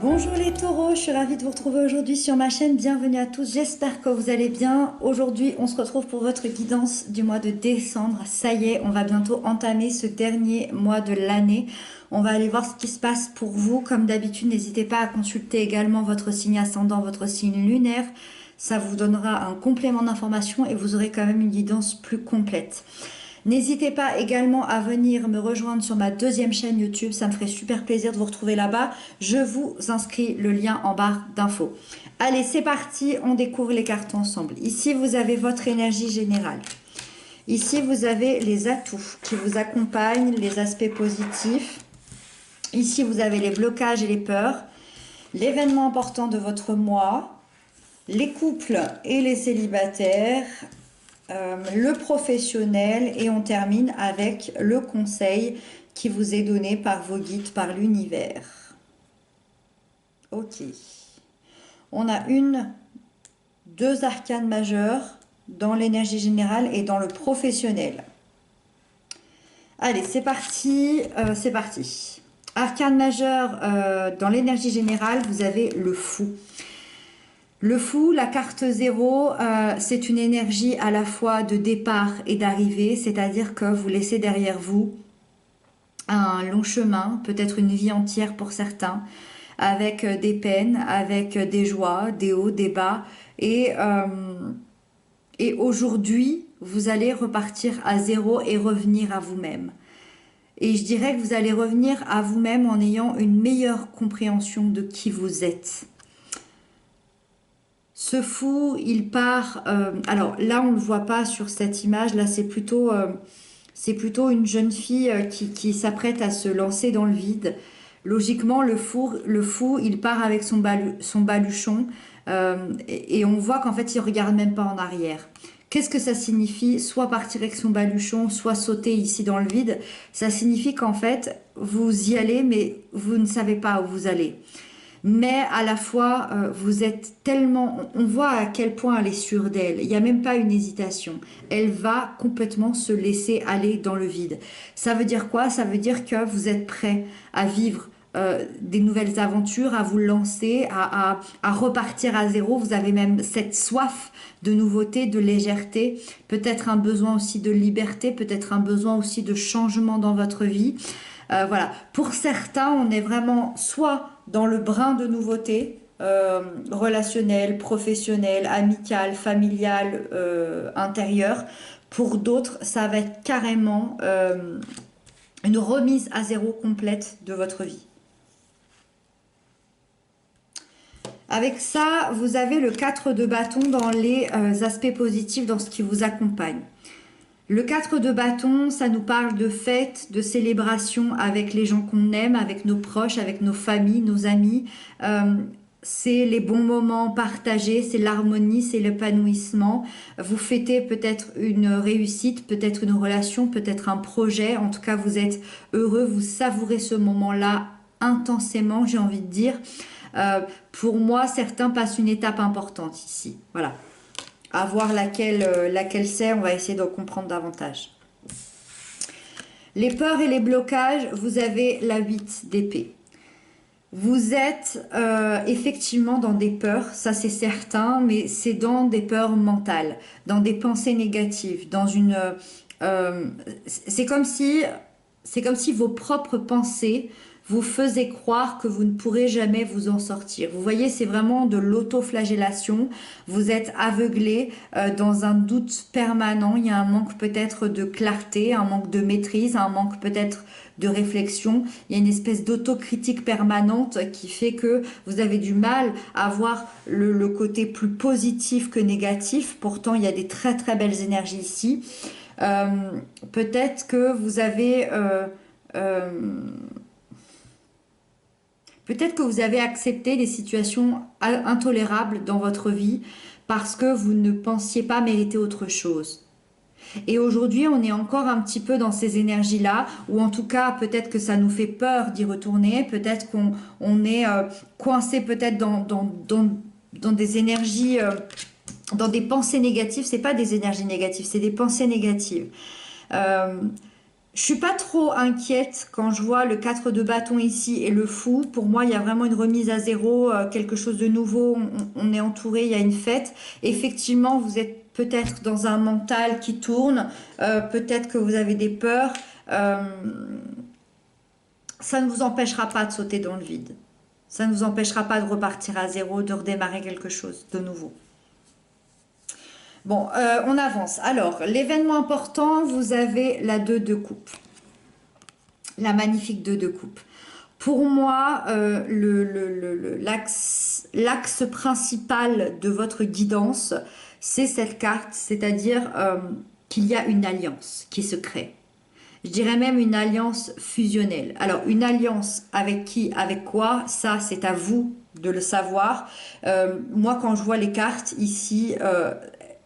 Bonjour les taureaux, je suis ravie de vous retrouver aujourd'hui sur ma chaîne. Bienvenue à tous, j'espère que vous allez bien. Aujourd'hui, on se retrouve pour votre guidance du mois de décembre. Ça y est, on va bientôt entamer ce dernier mois de l'année. On va aller voir ce qui se passe pour vous. Comme d'habitude, n'hésitez pas à consulter également votre signe ascendant, votre signe lunaire. Ça vous donnera un complément d'information et vous aurez quand même une guidance plus complète. N'hésitez pas également à venir me rejoindre sur ma deuxième chaîne YouTube, ça me ferait super plaisir de vous retrouver là-bas. Je vous inscris le lien en barre d'infos. Allez, c'est parti, on découvre les cartes ensemble. Ici, vous avez votre énergie générale. Ici, vous avez les atouts qui vous accompagnent, les aspects positifs. Ici, vous avez les blocages et les peurs, l'événement important de votre mois, les couples et les célibataires, le professionnel et on termine avec le conseil qui vous est donné par vos guides, par l'univers. Ok. On a deux arcanes majeures dans l'énergie générale et dans le professionnel. Allez, c'est parti, c'est parti. Arcane majeure dans l'énergie générale, vous avez le fou. Le fou, la carte 0, c'est une énergie à la fois de départ et d'arrivée, c'est-à-dire que vous laissez derrière vous un long chemin, peut-être une vie entière pour certains, avec des peines, avec des joies, des hauts, des bas. Et aujourd'hui, vous allez repartir à zéro et revenir à vous-même. Et je dirais que vous allez revenir à vous-même en ayant une meilleure compréhension de qui vous êtes. Ce fou, il part... alors là, on ne le voit pas sur cette image. Là, c'est plutôt une jeune fille qui s'apprête à se lancer dans le vide. Logiquement, le fou, il part avec son baluchon. Et on voit qu'en fait, il ne regarde même pas en arrière. Qu'est-ce que ça signifie? Soit partir avec son baluchon, soit sauter ici dans le vide. Ça signifie qu'en fait, vous y allez, mais vous ne savez pas où vous allez. Mais à la fois, vous êtes tellement... On voit à quel point elle est sûre d'elle. Il n'y a même pas une hésitation. Elle va complètement se laisser aller dans le vide. Ça veut dire quoi? Ça veut dire que vous êtes prêt à vivre des nouvelles aventures, à vous lancer, à repartir à zéro. Vous avez même cette soif de nouveauté, de légèreté, peut-être un besoin aussi de liberté, peut-être un besoin aussi de changement dans votre vie. Voilà. Pour certains, on est vraiment soit dans le brin de nouveauté, relationnel, professionnel, amical, familial, intérieur. Pour d'autres, ça va être carrément une remise à zéro complète de votre vie. Avec ça, vous avez le 4 de bâton dans les aspects positifs, dans ce qui vous accompagne. Le 4 de bâton, ça nous parle de fêtes, de célébrations avec les gens qu'on aime, avec nos proches, avec nos familles, nos amis. C'est les bons moments partagés, c'est l'harmonie, c'est l'épanouissement. Vous fêtez peut-être une réussite, peut-être une relation, peut-être un projet. En tout cas, vous êtes heureux, vous savourez ce moment-là intensément, j'ai envie de dire. Pour moi, certains passent une étape importante ici. Voilà. À voir laquelle c'est, on va essayer de comprendre davantage. Les peurs et les blocages, vous avez la 8 d'épée. Vous êtes effectivement dans des peurs, ça c'est certain, mais c'est dans des peurs mentales, dans des pensées négatives, dans une... c'est comme si vos propres pensées vous faisaient croire que vous ne pourrez jamais vous en sortir. Vous voyez, c'est vraiment de l'autoflagellation. Vous êtes aveuglé dans un doute permanent. Il y a un manque peut-être de clarté, un manque de maîtrise, un manque peut-être de réflexion. Il y a une espèce d'autocritique permanente qui fait que vous avez du mal à voir le côté plus positif que négatif. Pourtant, il y a des très très belles énergies ici. Peut-être que vous avez... Peut-être que vous avez accepté des situations intolérables dans votre vie parce que vous ne pensiez pas mériter autre chose. Et aujourd'hui, on est encore un petit peu dans ces énergies-là, ou en tout cas, peut-être que ça nous fait peur d'y retourner, peut-être qu'on est coincé peut-être dans des énergies, dans des pensées négatives. C'est pas des énergies négatives, c'est des pensées négatives. Je suis pas trop inquiète quand je vois le 4 de bâton ici et le fou. Pour moi, il y a vraiment une remise à zéro, quelque chose de nouveau. On est entouré, il y a une fête. Effectivement, vous êtes peut-être dans un mental qui tourne. Peut-être que vous avez des peurs. Euh, ça ne vous empêchera pas de sauter dans le vide. Ça ne vous empêchera pas de repartir à zéro, de redémarrer quelque chose de nouveau. Bon, on avance. Alors, l'événement important, vous avez la 2 de coupe. La magnifique 2 de coupe. Pour moi, l'axe principal de votre guidance, c'est cette carte, c'est-à-dire qu'il y a une alliance qui se crée. Je dirais même une alliance fusionnelle. Alors, une alliance avec qui, avec quoi, ça, c'est à vous de le savoir. Moi, quand je vois les cartes ici,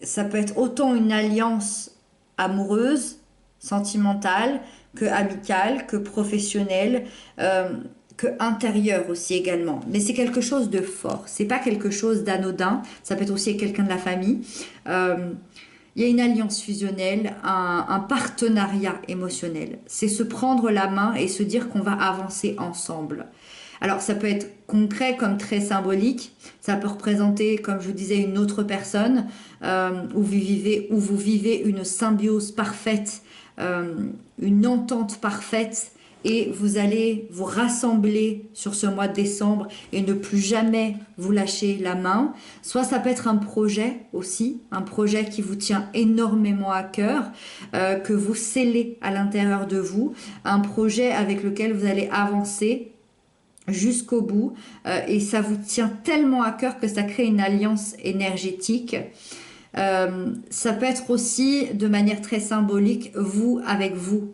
ça peut être autant une alliance amoureuse, sentimentale, que amicale, que professionnelle, que intérieure aussi également. Mais c'est quelque chose de fort. C'est pas quelque chose d'anodin. Ça peut être aussi quelqu'un de la famille. Il y a une alliance fusionnelle, un partenariat émotionnel. C'est se prendre la main et se dire qu'on va avancer ensemble. Alors ça peut être concret comme très symbolique, ça peut représenter, comme je vous disais, une autre personne où vous vivez une symbiose parfaite, une entente parfaite et vous allez vous rassembler sur ce mois de décembre et ne plus jamais vous lâcher la main. Soit ça peut être un projet aussi, un projet qui vous tient énormément à cœur, que vous scellez à l'intérieur de vous, un projet avec lequel vous allez avancer jusqu'au bout et ça vous tient tellement à cœur que ça crée une alliance énergétique. Ça peut être aussi de manière très symbolique vous avec vous.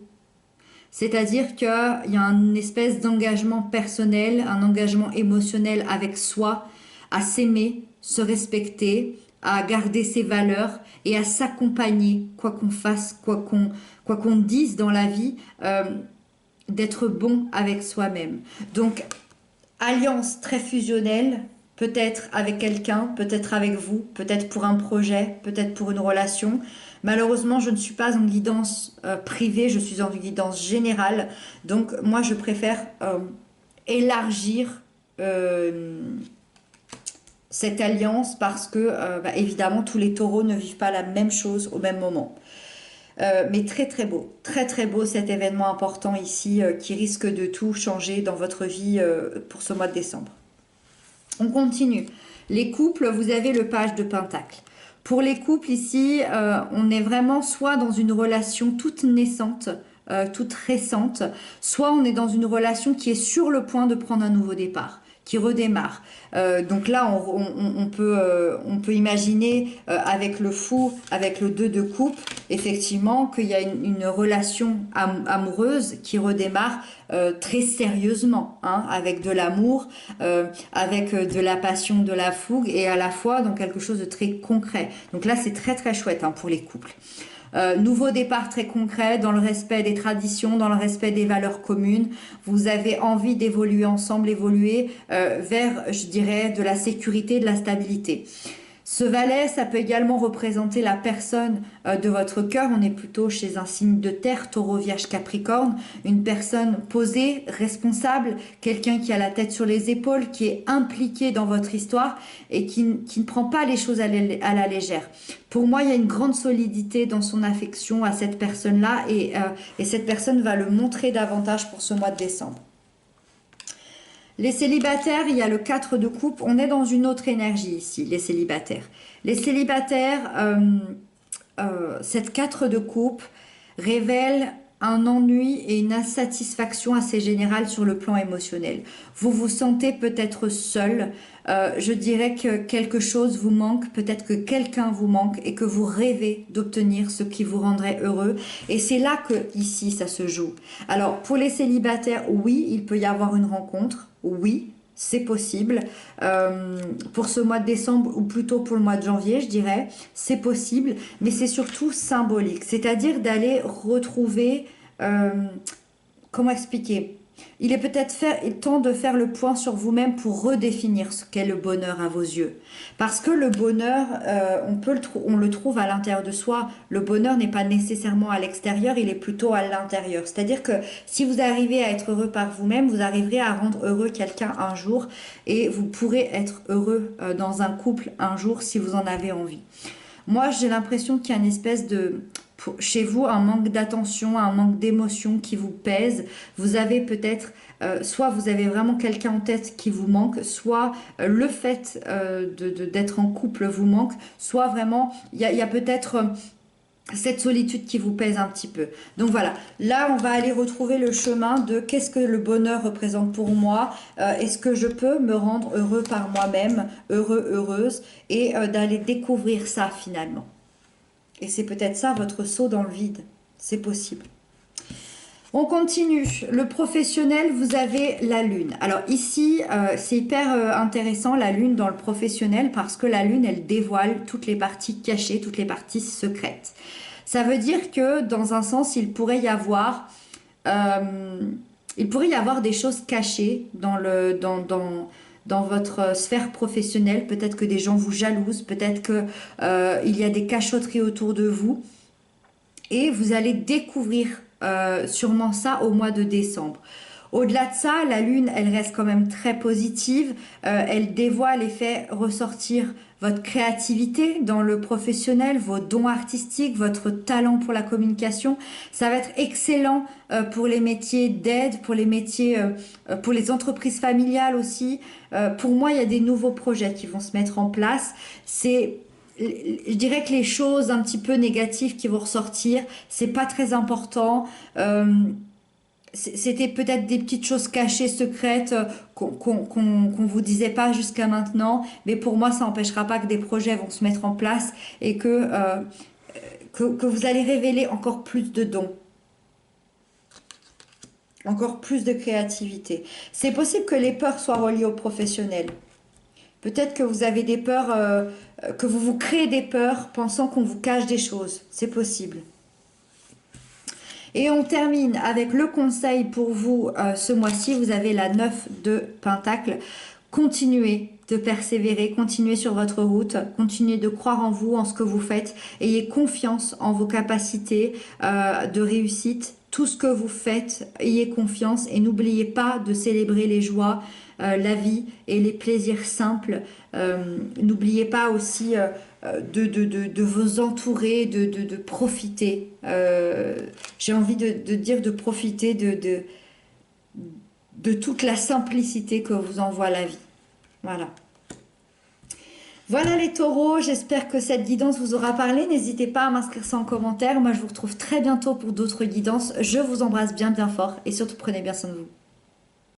C'est-à-dire qu'il y a une espèce d'engagement personnel, un engagement émotionnel avec soi, à s'aimer, se respecter, à garder ses valeurs et à s'accompagner, quoi qu'on fasse, quoi qu'on dise dans la vie, d'être bon avec soi-même. Donc, alliance très fusionnelle, peut-être avec quelqu'un, peut-être avec vous, peut-être pour un projet, peut-être pour une relation. Malheureusement, je ne suis pas en guidance privée, je suis en guidance générale. Donc, moi, je préfère élargir cette alliance parce que, évidemment, tous les taureaux ne vivent pas la même chose au même moment. Mais très très beau cet événement important ici qui risque de tout changer dans votre vie pour ce mois de décembre. On continue. Les couples, vous avez le page de Pentacle. Pour les couples ici, on est vraiment soit dans une relation toute naissante, toute récente, soit on est dans une relation qui est sur le point de prendre un nouveau départ, qui redémarre. Donc là, on peut imaginer avec le fou, avec le 2 de coupe, effectivement, qu'il y a une relation amoureuse qui redémarre très sérieusement, hein, avec de l'amour, avec de la passion, de la fougue, et à la fois dans quelque chose de très concret. Donc là, c'est très très chouette hein, pour les couples. Nouveau départ très concret dans le respect des traditions, dans le respect des valeurs communes. Vous avez envie d'évoluer ensemble, évoluer vers, je dirais, de la sécurité, de la stabilité. Ce valet, ça peut également représenter la personne de votre cœur. On est plutôt chez un signe de terre, taureau, vierge, capricorne. Une personne posée, responsable, quelqu'un qui a la tête sur les épaules, qui est impliqué dans votre histoire et qui ne prend pas les choses à la légère. Pour moi, il y a une grande solidité dans son affection à cette personne-là et cette personne va le montrer davantage pour ce mois de décembre. Les célibataires, il y a le 4 de coupe. On est dans une autre énergie ici, les célibataires. Les célibataires, cette 4 de coupe révèle un ennui et une insatisfaction assez générale sur le plan émotionnel. Vous vous sentez peut-être seul. Je dirais que quelque chose vous manque, peut-être que quelqu'un vous manque et que vous rêvez d'obtenir ce qui vous rendrait heureux. Et c'est là que, ici, ça se joue. Alors, pour les célibataires, oui, il peut y avoir une rencontre. Oui, c'est possible. Pour ce mois de décembre, ou plutôt pour le mois de janvier, je dirais, c'est possible. Mais c'est surtout symbolique. C'est-à-dire d'aller retrouver... comment expliquer ? il est peut-être temps de faire le point sur vous-même pour redéfinir ce qu'est le bonheur à vos yeux. Parce que le bonheur, on le trouve à l'intérieur de soi. Le bonheur n'est pas nécessairement à l'extérieur, il est plutôt à l'intérieur. C'est-à-dire que si vous arrivez à être heureux par vous-même, vous arriverez à rendre heureux quelqu'un un jour et vous pourrez être heureux dans un couple un jour si vous en avez envie. Moi, j'ai l'impression qu'il y a une espèce de... Chez vous, un manque d'attention, un manque d'émotion qui vous pèse. Vous avez peut-être, soit vous avez vraiment quelqu'un en tête qui vous manque, soit le fait d'être en couple vous manque, soit vraiment, il y a peut-être cette solitude qui vous pèse un petit peu. Donc voilà, là on va aller retrouver le chemin de qu'est-ce que le bonheur représente pour moi, est-ce que je peux me rendre heureux par moi-même, heureux, heureuse, et d'aller découvrir ça finalement. Et c'est peut-être ça votre saut dans le vide, c'est possible. On continue. Le professionnel, vous avez la lune. Alors ici, c'est hyper intéressant la lune dans le professionnel parce que la lune, elle dévoile toutes les parties cachées, toutes les parties secrètes. Ça veut dire que dans un sens, il pourrait y avoir des choses cachées dans votre sphère professionnelle. Peut-être que des gens vous jalousent, peut-être que il y a des cachotteries autour de vous. Et vous allez découvrir sûrement ça au mois de décembre. Au-delà de ça, la lune, elle reste quand même très positive. Elle dévoile et fait ressortir votre créativité dans le professionnel, vos dons artistiques, votre talent pour la communication. Ça va être excellent pour les métiers d'aide, pour les métiers, pour les entreprises familiales aussi. Pour moi, il y a des nouveaux projets qui vont se mettre en place. Je dirais que les choses un petit peu négatives qui vont ressortir, c'est pas très important. C'était peut-être des petites choses cachées, secrètes, qu'on vous disait pas jusqu'à maintenant. Mais pour moi, ça n'empêchera pas que des projets vont se mettre en place et que vous allez révéler encore plus de dons. Encore plus de créativité. C'est possible que les peurs soient reliées au professionnel. Peut-être que vous avez des peurs, que vous vous créez des peurs pensant qu'on vous cache des choses. C'est possible. Et on termine avec le conseil pour vous ce mois-ci. Vous avez la 9 de Pentacle. Continuez de persévérer, continuez sur votre route, continuez de croire en vous, en ce que vous faites. Ayez confiance en vos capacités de réussite. Tout ce que vous faites, ayez confiance et n'oubliez pas de célébrer les joies, la vie et les plaisirs simples. N'oubliez pas aussi de vous entourer, de profiter. J'ai envie de dire de profiter de toute la simplicité que vous envoie la vie. Voilà. Voilà les taureaux, j'espère que cette guidance vous aura parlé. N'hésitez pas à m'inscrire ça en commentaire. Moi, je vous retrouve très bientôt pour d'autres guidances. Je vous embrasse bien bien fort et surtout prenez bien soin de vous.